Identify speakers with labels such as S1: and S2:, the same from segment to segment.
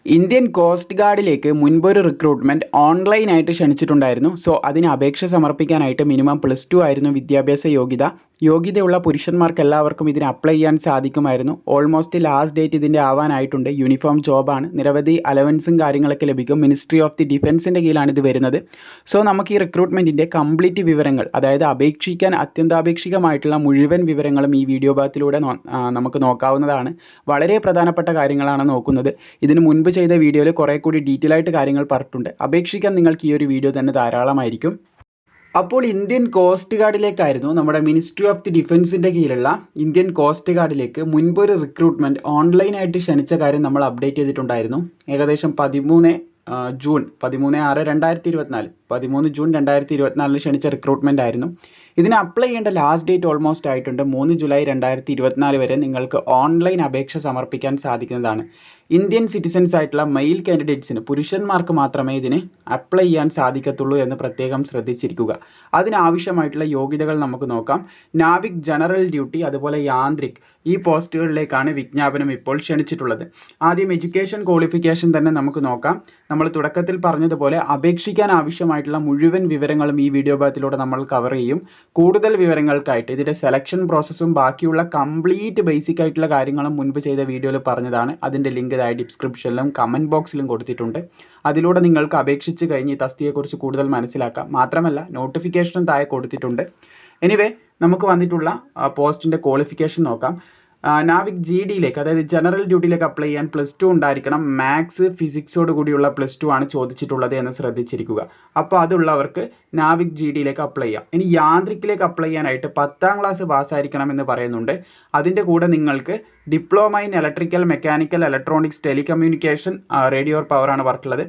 S1: Indian coast ഗാർഡിലേക്ക് മുൻപൊരു recruitment ഓൺലൈനായിട്ട് ക്ഷണിച്ചിട്ടുണ്ടായിരുന്നു. So അതിന് അപേക്ഷ സമർപ്പിക്കാനായിട്ട് മിനിമം +2 ആയിരുന്നു വിദ്യാഭ്യാസ യോഗ്യത. യോഗ്യതയുള്ള പുരുഷന്മാർക്ക് എല്ലാവർക്കും ഇതിന് അപ്ലൈ ചെയ്യാൻ സാധിക്കുമായിരുന്നു. ഓൾമോസ്റ്റ് ലാസ്റ്റ് ഡേറ്റ് ഇതിൻ്റെ ആവാനായിട്ടുണ്ട്. യൂണിഫോം ജോബാണ്. നിരവധി അലവൻസും കാര്യങ്ങളൊക്കെ ലഭിക്കും. മിനിസ്ട്രി ഓഫ് ദി ഡിഫൻസിൻ്റെ കീഴിലാണ് ഇത് വരുന്നത്. സോ നമുക്ക് ഈ റിക്രൂട്ട്മെൻറ്റിൻ്റെ കംപ്ലീറ്റ് വിവരങ്ങൾ, അതായത് അപേക്ഷിക്കാൻ അത്യന്താപേക്ഷികമായിട്ടുള്ള മുഴുവൻ വിവരങ്ങളും ഈ വീഡിയോ ഭാഗത്തിലൂടെ നമുക്ക് നോക്കാവുന്നതാണ്. വളരെ പ്രധാനപ്പെട്ട കാര്യങ്ങളാണ് നോക്കുന്നത്. ഇതിന് മുൻപ് ചെയ്ത വീഡിയോയിൽ കുറേ കൂടി ഡീറ്റെയിൽ ആയിട്ട് കാര്യങ്ങൾ പറഞ്ഞിട്ടുണ്ട്. അപേക്ഷിക്കാൻ നിങ്ങൾക്ക് ഈ ഒരു വീഡിയോ തന്നെ ധാരാളമായിരിക്കും. അപ്പോൾ ഇന്ത്യൻ കോസ്റ്റ് ഗാർഡിലേക്കായിരുന്നു, നമ്മുടെ മിനിസ്ട്രി ഓഫ് ദി ഡിഫൻസിൻ്റെ കീഴിലുള്ള ഇന്ത്യൻ കോസ്റ്റ് ഗാർഡിലേക്ക് മുൻപൊരു റിക്രൂട്ട്മെൻറ്റ് ഓൺലൈനായിട്ട് ക്ഷണിച്ച കാര്യം നമ്മൾ അപ്ഡേറ്റ് ചെയ്തിട്ടുണ്ടായിരുന്നു. ഏകദേശം 13 ജൂൺ 2024 ക്ഷണിച്ച റിക്രൂട്ട്മെൻ്റ് ആയിരുന്നു. ഇതിന് അപ്ലൈ ചെയ്യേണ്ട ലാസ്റ്റ് ഡേറ്റ് ഓൾമോസ്റ്റ് ആയിട്ടുണ്ട്. 3 ജൂലൈ 2024 വരെ നിങ്ങൾക്ക് ഓൺലൈൻ അപേക്ഷ സമർപ്പിക്കാൻ സാധിക്കുന്നതാണ്. ഇന്ത്യൻ സിറ്റിസൺസ് ആയിട്ടുള്ള മെയിൽ കാൻഡിഡേറ്റ്സിന്, പുരുഷന്മാർക്ക് മാത്രമേ ഇതിന് അപ്ലൈ ചെയ്യാൻ സാധിക്കത്തുള്ളൂ എന്ന് പ്രത്യേകം ശ്രദ്ധിച്ചിരിക്കുക. അതിനാവശ്യമായിട്ടുള്ള യോഗ്യതകൾ നമുക്ക് നോക്കാം. നാവിക് ജനറൽ ഡ്യൂട്ടി, അതുപോലെ യാന്ത്രിക്, ഈ പോസ്റ്റുകളിലേക്കാണ് വിജ്ഞാപനം ഇപ്പോൾ ക്ഷണിച്ചിട്ടുള്ളത്. ആദ്യം എഡ്യൂക്കേഷൻ ക്വാളിഫിക്കേഷൻ തന്നെ നമുക്ക് നോക്കാം. നമ്മൾ തുടക്കത്തിൽ പറഞ്ഞതുപോലെ അപേക്ഷിക്കാൻ ആവശ്യമായിട്ടുള്ള മുഴുവൻ വിവരങ്ങളും ഈ വീഡിയോ ഭാഗത്തിലൂടെ നമ്മൾ കവർ ചെയ്യും. കൂടുതൽ വിവരങ്ങൾക്കായിട്ട് ഇതിൻ്റെ സെലക്ഷൻ പ്രോസസ്സും ബാക്കിയുള്ള കംപ്ലീറ്റ് ബേസിക് ആയിട്ടുള്ള കാര്യങ്ങളും മുൻപ് ചെയ്ത വീഡിയോയിൽ പറഞ്ഞതാണ്. അതിൻ്റെ ലിങ്ക് ഡിസ്ക്രിപ്ഷനിലും കമൻറ്റ് ബോക്സിലും കൊടുത്തിട്ടുണ്ട്. അതിലൂടെ നിങ്ങൾക്ക് അപേക്ഷിച്ച് കഴിഞ്ഞ് ഈ തസ്തികയെക്കുറിച്ച് കൂടുതൽ മനസ്സിലാക്കാം. മാത്രമല്ല നോട്ടിഫിക്കേഷനും താഴെ കൊടുത്തിട്ടുണ്ട്. എനിവേ, നമുക്ക് വന്നിട്ടുള്ള പോസ്റ്റിൻ്റെ ക്വാളിഫിക്കേഷൻ നോക്കാം. നാവിക് GDയിലേക്ക്, അതായത് ജനറൽ ഡ്യൂട്ടിയിലേക്ക് അപ്ലൈ ചെയ്യാൻ +2 ഉണ്ടായിരിക്കണം. മാത്സ് ഫിസിക്സോട് കൂടിയുള്ള +2 ആണ് ചോദിച്ചിട്ടുള്ളത് എന്ന് ശ്രദ്ധിച്ചിരിക്കുക. അപ്പോൾ അതുള്ളവർക്ക് നാവിക് GDയിലേക്ക് അപ്ലൈ ചെയ്യാം. ഇനി യാന്ത്രിക്കിലേക്ക് അപ്ലൈ ചെയ്യാനായിട്ട് 10ാം ക്ലാസ് പാസ്സായിരിക്കണം എന്ന് പറയുന്നുണ്ട്. അതിൻ്റെ കൂടെ നിങ്ങൾക്ക് diploma in electrical, mechanical, electronics, telecommunication, radio power ആണ് പറഞ്ഞിട്ടുള്ളത്.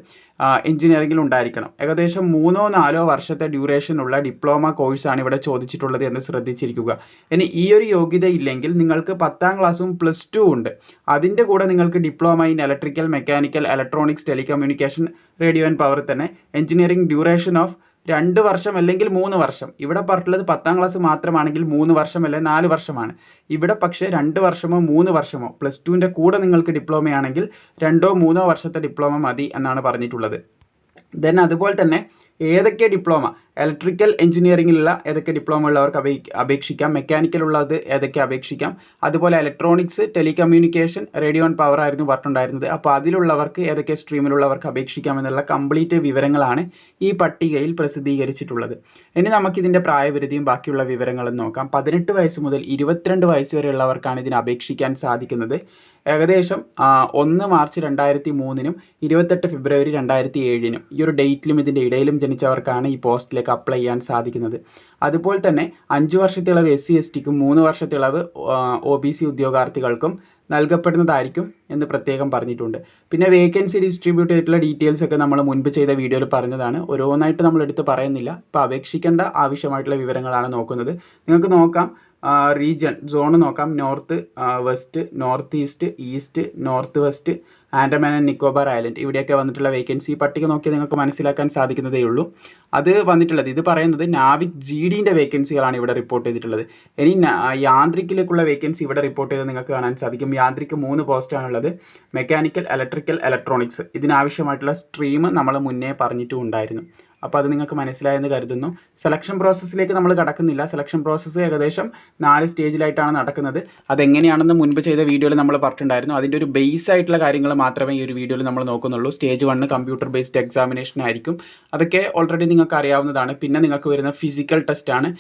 S1: എഞ്ചിനീയറിംഗിൽ ഉണ്ടായിരിക്കണം. ഏകദേശം 3-4 വർഷത്തെ ഡ്യൂറേഷൻ ഉള്ള ഡിപ്ലോമ കോഴ്സാണ് ഇവിടെ ചോദിച്ചിട്ടുള്ളത് എന്ന് ശ്രദ്ധിച്ചിരിക്കുക. ഇനി ഈ ഒരു യോഗ്യത ഇല്ലെങ്കിൽ നിങ്ങൾക്ക് 10ാം ക്ലാസ്സും +2 ഉണ്ട്. അതിൻ്റെ കൂടെ നിങ്ങൾക്ക് diploma in electrical, mechanical, electronics, telecommunication, radio and power തന്നെ എഞ്ചിനീയറിംഗ് ഡ്യൂറേഷൻ ഓഫ് 2 വർഷം അല്ലെങ്കിൽ 3 വർഷം. ഇവിടെ പറഞ്ഞിട്ടുള്ളത് 10ാം ക്ലാസ് മാത്രമാണെങ്കിൽ 3 വർഷം അല്ലെങ്കിൽ 4 വർഷമാണ്. ഇവിടെ പക്ഷേ 2 വർഷമോ 3 വർഷമോ, +2ൻ്റെ കൂടെ നിങ്ങൾക്ക് ഡിപ്ലോമയാണെങ്കിൽ 2-3 വർഷത്തെ ഡിപ്ലോമ മതി എന്നാണ് പറഞ്ഞിട്ടുള്ളത്. ദെൻ അതുപോലെ തന്നെ ഏതൊക്കെ ഡിപ്ലോമ, ഇലക്ട്രിക്കൽ എഞ്ചിനീയറിംഗിലുള്ള ഏതൊക്കെ ഡിപ്ലോമ ഉള്ളവർക്ക് അപേക്ഷിക്കാം, മെക്കാനിക്കൽ ഉള്ളത് ഏതൊക്കെ അപേക്ഷിക്കാം, അതുപോലെ electronics, telecommunication, radio and power ആയിരുന്നു പറഞ്ഞിട്ടുണ്ടായിരുന്നത്. അപ്പോൾ അതിലുള്ളവർക്ക് ഏതൊക്കെ സ്ട്രീമിലുള്ളവർക്ക് അപേക്ഷിക്കാം എന്നുള്ള കംപ്ലീറ്റ് വിവരങ്ങളാണ് ഈ പട്ടികയിൽ പ്രസിദ്ധീകരിച്ചിട്ടുള്ളത്. ഇനി നമുക്കിതിൻ്റെ പ്രായപരിധിയും ബാക്കിയുള്ള വിവരങ്ങളും നോക്കാം. 18 വയസ്സ് മുതൽ 22 വയസ്സ് വരെയുള്ളവർക്കാണ് ഇതിന് അപേക്ഷിക്കാൻ സാധിക്കുന്നത്. ഏകദേശം 1 മാർച്ച് 2003-നും 28 ഫെബ്രുവരി 2007-നും ഈ ഒരു ഡേറ്റിലും ഇതിൻ്റെ ഇടയിലും ജനിച്ചവർക്കാണ് ഈ പോസ്റ്റിലേക്ക് അപ്ലൈ ചെയ്യാൻ സാധിക്കുന്നത്. അതുപോലെ തന്നെ 5 വർഷത്തെ ഇളവ് SC/STക്കും 3 വർഷത്തെ ഇളവ് OBC ഉദ്യോഗാർത്ഥികൾക്കും നൽകപ്പെടുന്നതായിരിക്കും എന്ന് പ്രത്യേകം പറഞ്ഞിട്ടുണ്ട്. പിന്നെ വേക്കൻസി ഡിസ്ട്രിബ്യൂട്ട് ചെയ്തിട്ടുള്ള ഡീറ്റെയിൽസ് ഒക്കെ നമ്മൾ മുൻപ് ചെയ്ത വീഡിയോയിൽ പറഞ്ഞതാണ്. ഓരോന്നായിട്ട് നമ്മൾ എടുത്ത് പറയുന്നില്ല. ഇപ്പോൾ അപേക്ഷിക്കേണ്ട ആവശ്യമായിട്ടുള്ള വിവരങ്ങളാണ് നോക്കുന്നത്. നിങ്ങൾക്ക് നോക്കാം, റീജിയൻ സോൺ നോക്കാം. North, west, north east, east, north west, Andaman and Nicobar island, ഇവിടെയൊക്കെ വന്നിട്ടുള്ള വേക്കൻസി പട്ടിക നോക്കിയാൽ നിങ്ങൾക്ക് മനസ്സിലാക്കാൻ സാധിക്കുന്നതേ ഉള്ളൂ. അത് വന്നിട്ടുള്ളത്, ഇത് പറയുന്നത് നാവിക് GDൻ്റെ വേക്കൻസികളാണ് ഇവിടെ റിപ്പോർട്ട് ചെയ്തിട്ടുള്ളത്. ഇനി യാന്ത്രിക്കിലേക്കുള്ള വേക്കൻസി ഇവിടെ റിപ്പോർട്ട് ചെയ്ത് നിങ്ങൾക്ക് കാണാൻ സാധിക്കും. യാന്ത്രിക്ക് 3 പോസ്റ്റാണുള്ളത്. മെക്കാനിക്കൽ, ഇലക്ട്രിക്കൽ, ഇലക്ട്രോണിക്സ്, ഇതിനാവശ്യമായിട്ടുള്ള സ്ട്രീം നമ്മൾ മുന്നേ പറഞ്ഞിട്ടും ഉണ്ടായിരുന്നു. അപ്പോൾ അത് നിങ്ങൾക്ക് മനസ്സിലായെന്ന് കരുതുന്നു. സെലക്ഷൻ പ്രോസസ്സിലേക്ക് നമ്മൾ കടക്കുന്നില്ല. സെലക്ഷൻ പ്രോസസ്സ് ഏകദേശം 4 സ്റ്റേജിലായിട്ടാണ് നടക്കുന്നത്. അതെങ്ങനെയാണെന്ന് മുൻപ് ചെയ്ത വീഡിയോയിൽ നമ്മൾ പറഞ്ഞിട്ടുണ്ടായിരുന്നു. അതിൻ്റെ ഒരു ബേസ് ആയിട്ടുള്ള കാര്യങ്ങൾ മാത്രമേ ഈ ഒരു വീഡിയോയിൽ നമ്മൾ നോക്കുന്നുള്ളൂ. സ്റ്റേജ് 1 കമ്പ്യൂട്ടർ ബേസ്ഡ് എക്സാമിനേഷൻ ആയിരിക്കും. അതൊക്കെ ഓൾറെഡി നിങ്ങൾക്ക് അറിയാവുന്നതാണ്. പിന്നെ നിങ്ങൾക്ക് വരുന്ന ഫിസിക്കൽ ടെസ്റ്റ് ആണ്.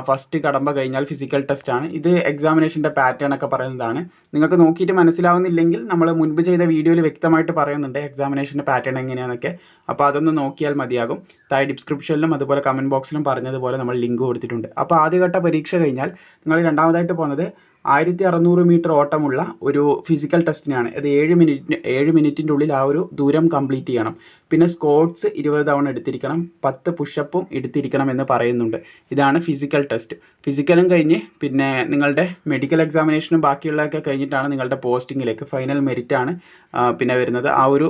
S1: ഫസ്റ്റ് കടമ്പ കഴിഞ്ഞാൽ ഫിസിക്കൽ ടെസ്റ്റ് ആണ്. ഇത് എക്സാമിനേഷൻ്റെ പാറ്റേൺ ഒക്കെ പറയുന്നതാണ്. നിങ്ങൾക്ക് നോക്കിയിട്ട് മനസ്സിലാവുന്നില്ലെങ്കിൽ നമ്മൾ മുൻപ് ചെയ്ത വീഡിയോയിൽ വ്യക്തമായിട്ട് പറയുന്നുണ്ട് എക്സാമിനേഷൻ്റെ പാറ്റേൺ എങ്ങനെയാണെന്നൊക്കെ. അപ്പോൾ അതൊന്ന് നോക്കിയാൽ മതിയാകും. താഴെ ഡിസ്ക്രിപ്ഷനിലും അതുപോലെ കമൻറ്റ് ബോക്സിലും പറഞ്ഞതുപോലെ നമ്മൾ ലിങ്ക് കൊടുത്തിട്ടുണ്ട്. അപ്പോൾ ആദ്യഘട്ട പരീക്ഷ കഴിഞ്ഞാൽ നിങ്ങൾ രണ്ടാമതായിട്ട് പോകുന്നത് 1600 മീറ്റർ ഓട്ടമുള്ള ഒരു ഫിസിക്കൽ ടെസ്റ്റിനാണ്. അത് 7 മിനിറ്റിൻ്റെ ഉള്ളിൽ ആ ഒരു ദൂരം കംപ്ലീറ്റ് ചെയ്യണം. പിന്നെ സ്ക്വാട്സ് 20 തവണ എടുത്തിരിക്കണം, 10 പുഷപ്പും എടുത്തിരിക്കണം എന്ന് പറയുന്നുണ്ട്. ഇതാണ് ഫിസിക്കൽ ടെസ്റ്റ്. ഫിസിക്കലും കഴിഞ്ഞ് പിന്നെ നിങ്ങളുടെ മെഡിക്കൽ എക്സാമിനേഷനും ബാക്കിയുള്ളതൊക്കെ കഴിഞ്ഞിട്ടാണ് നിങ്ങളുടെ പോസ്റ്റിങ്ങിലേക്ക് ഫൈനൽ മെറിറ്റ് ആണ് പിന്നെ വരുന്നത്. ആ ഒരു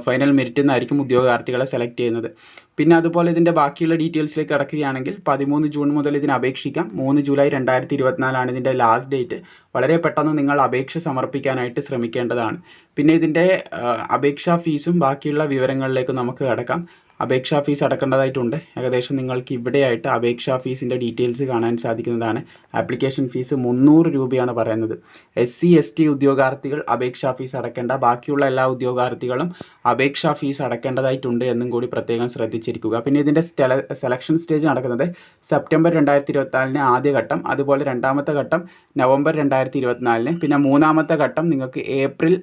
S1: ഫൈനൽ മെറിറ്റിൽ നിന്നായിരിക്കും ഉദ്യോഗാർത്ഥികളെ സെലക്ട് ചെയ്യുന്നത്. പിന്നെ അതുപോലെ ഇതിൻ്റെ ബാക്കിയുള്ള ഡീറ്റെയിൽസിലേക്ക് കിടക്കുകയാണെങ്കിൽ 13 ജൂൺ മുതൽ ഇതിന് അപേക്ഷിക്കാം. 3 ജൂലൈ 2024 ഇതിൻ്റെ ലാസ്റ്റ് ഡേറ്റ്. വളരെ പെട്ടെന്ന് നിങ്ങൾ അപേക്ഷ സമർപ്പിക്കാനായിട്ട് ശ്രമിക്കേണ്ടതാണ്. പിന്നെ ഇതിൻ്റെ അപേക്ഷാ ഫീസും ബാക്കിയുള്ള വിവരങ്ങളിലേക്ക് നമുക്ക് കിടക്കാം. അപേക്ഷാ ഫീസ് അടക്കേണ്ടതായിട്ടുണ്ട്. ഏകദേശം നിങ്ങൾക്ക് ഇവിടെയായിട്ട് അപേക്ഷാ ഫീസിൻ്റെ ഡീറ്റെയിൽസ് കാണാൻ സാധിക്കുന്നതാണ്. ആപ്ലിക്കേഷൻ ഫീസ് 300 രൂപയാണ് പറയുന്നത്. SC ST ഉദ്യോഗാർത്ഥികൾ അപേക്ഷാ ഫീസ് അടക്കേണ്ട, ബാക്കിയുള്ള എല്ലാ ഉദ്യോഗാർത്ഥികളും അപേക്ഷാ ഫീസ് അടക്കേണ്ടതായിട്ടുണ്ട് എന്നും കൂടി പ്രത്യേകം ശ്രദ്ധിച്ചിരിക്കുക. പിന്നെ ഇതിൻ്റെ സെലക്ഷൻ സ്റ്റേജ് നടക്കുന്നത് സെപ്റ്റംബർ 2024 ആദ്യഘട്ടം, അതുപോലെ രണ്ടാമത്തെ ഘട്ടം നവംബർ 2024, പിന്നെ മൂന്നാമത്തെ ഘട്ടം നിങ്ങൾക്ക് ഏപ്രിൽ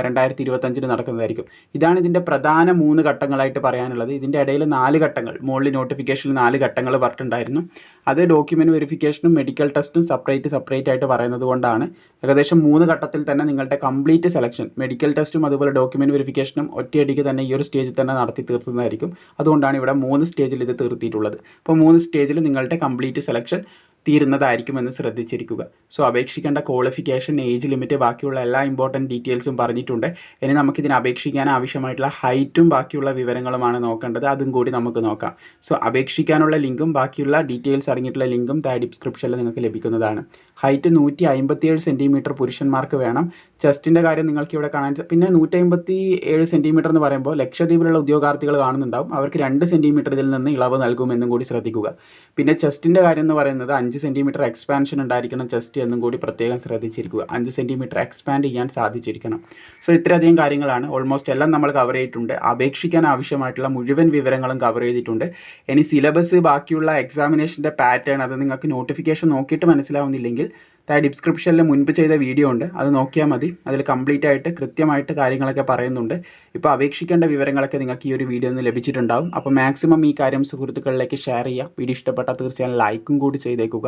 S1: 2025 നടക്കുന്നതായിരിക്കും. ഇതാണ് ഇതിൻ്റെ പ്രധാന 3 ഘട്ടങ്ങളായിട്ട് പറയാനുള്ളത്. ഇതിൻ്റെ ഇടയിൽ 4 ഘട്ടങ്ങൾ, മുകളിൽ നോട്ടിഫിക്കേഷനിൽ 4 ഘട്ടങ്ങൾ പറഞ്ഞിട്ടുണ്ടായിരുന്നു. അത് ഡോക്യുമെന്റ് വെരിഫിക്കേഷനും മെഡിക്കൽ ടെസ്റ്റും സെപ്പറേറ്റ് ആയിട്ട് പറയുന്നത് കൊണ്ടാണ് ഏകദേശം 3 ഘട്ടത്തിൽ തന്നെ നിങ്ങളുടെ കംപ്ലീറ്റ് സെലക്ഷൻ, മെഡിക്കൽ ടെസ്റ്റും അതുപോലെ ഡോക്യുമെന്റ് വെരിഫിക്കേഷനും ഒറ്റയടിക്ക് തന്നെ ഈ ഒരു സ്റ്റേജിൽ തന്നെ നടത്തി തീർക്കുന്നതായിരിക്കും. അതുകൊണ്ടാണ് ഇവിടെ 3 സ്റ്റേജിൽ ഇത് തീർത്തിയിട്ടുള്ളത്. അപ്പോൾ 3 സ്റ്റേജിൽ നിങ്ങളുടെ കംപ്ലീറ്റ് സെലക്ഷൻ തീരുന്നതായിരിക്കുമെന്ന് ശ്രദ്ധിച്ചിരിക്കുക. സോ അപേക്ഷിക്കേണ്ട ക്വാളിഫിക്കേഷൻ, ഏജ് ലിമിറ്റ്, ബാക്കിയുള്ള എല്ലാ ഇമ്പോർട്ടൻറ്റ് ഡീറ്റെയിൽസും പറഞ്ഞിട്ടുണ്ട്. ഇനി നമുക്കിതിന് അപേക്ഷിക്കാൻ ആവശ്യമായിട്ടുള്ള ഹൈറ്റും ബാക്കിയുള്ള വിവരങ്ങളുമാണ് നോക്കേണ്ടത്. അതും കൂടി നമുക്ക് നോക്കാം. സോ അപേക്ഷിക്കാനുള്ള ലിങ്കും ബാക്കിയുള്ള ഡീറ്റെയിൽസ് അടങ്ങിയിട്ടുള്ള ലിങ്കും താഴെ ഡിസ്ക്രിപ്ഷനിൽ നിങ്ങൾക്ക് ലഭിക്കുന്നതാണ്. ഹൈറ്റ് 157 സെൻറ്റിമീറ്റർ പുരുഷന്മാർക്ക് വേണം. ചെസ്റ്റിൻ്റെ കാര്യം നിങ്ങൾക്ക് ഇവിടെ കാണാൻ, പിന്നെ 157 സെൻറ്റിമീറ്റർ എന്ന് പറയുമ്പോൾ ലക്ഷദ്വീപിലുള്ള ഉദ്യോഗാർത്ഥികൾ കാണുന്നുണ്ടാവും. അവർക്ക് 2 സെൻറ്റിമീറ്റർ ഇതിൽ നിന്ന് ഇളവ് നൽകുമെന്നും കൂടി ശ്രദ്ധിക്കുക. പിന്നെ ചെസ്റ്റിൻ്റെ കാര്യം എന്ന് പറയുന്നത് 5 സെൻറ്റിമീറ്റർ എക്സ്പാൻഷൻ ഉണ്ടായിരിക്കണം ചെസ്റ്റ് എന്നും കൂടി പ്രത്യേകം ശ്രദ്ധിച്ചിരിക്കുക. 5 സെൻറ്റിമീറ്റർ എക്സ്പാൻഡ് ചെയ്യാൻ സാധിച്ചിരിക്കണം. സോ ഇത്രയധികം കാര്യങ്ങളാണ്. ഓൾമോസ്റ്റ് എല്ലാം നമ്മൾ കവർ ചെയ്തിട്ടുണ്ട്. അപേക്ഷിക്കാൻ ആവശ്യമായിട്ടുള്ള മുഴുവൻ വിവരങ്ങളും കവർ ചെയ്തിട്ടുണ്ട്. ഇനി സിലബസ്, ബാക്കിയുള്ള എക്സാമിനേഷൻ്റെ പാറ്റേൺ, അത് നിങ്ങൾക്ക് നോട്ടിഫിക്കേഷൻ നോക്കിയിട്ട് മനസ്സിലാവുന്നില്ലെങ്കിൽ താഴെ ഡിസ്ക്രിപ്ഷനിൽ മുൻപ് ചെയ്ത വീഡിയോ ഉണ്ട്, അത് നോക്കിയാൽ മതി. അതിൽ കംപ്ലീറ്റ് ആയിട്ട് കൃത്യമായിട്ട് കാര്യങ്ങളൊക്കെ പറയുന്നുണ്ട്. ഇപ്പോൾ അപേക്ഷിക്കേണ്ട വിവരങ്ങളൊക്കെ നിങ്ങൾക്ക് ഈ ഒരു വീഡിയോയിൽ നിന്ന് ലഭിച്ചിട്ടുണ്ടാവും. അപ്പോൾ മാക്സിമം ഈ കാര്യം സുഹൃത്തുക്കളിലേക്ക് ഷെയർ ചെയ്യുക. വീഡിയോ ഇഷ്ടപ്പെട്ടാൽ തീർച്ചയായും ലൈക്കും കൂടി ചെയ്തേക്കുക.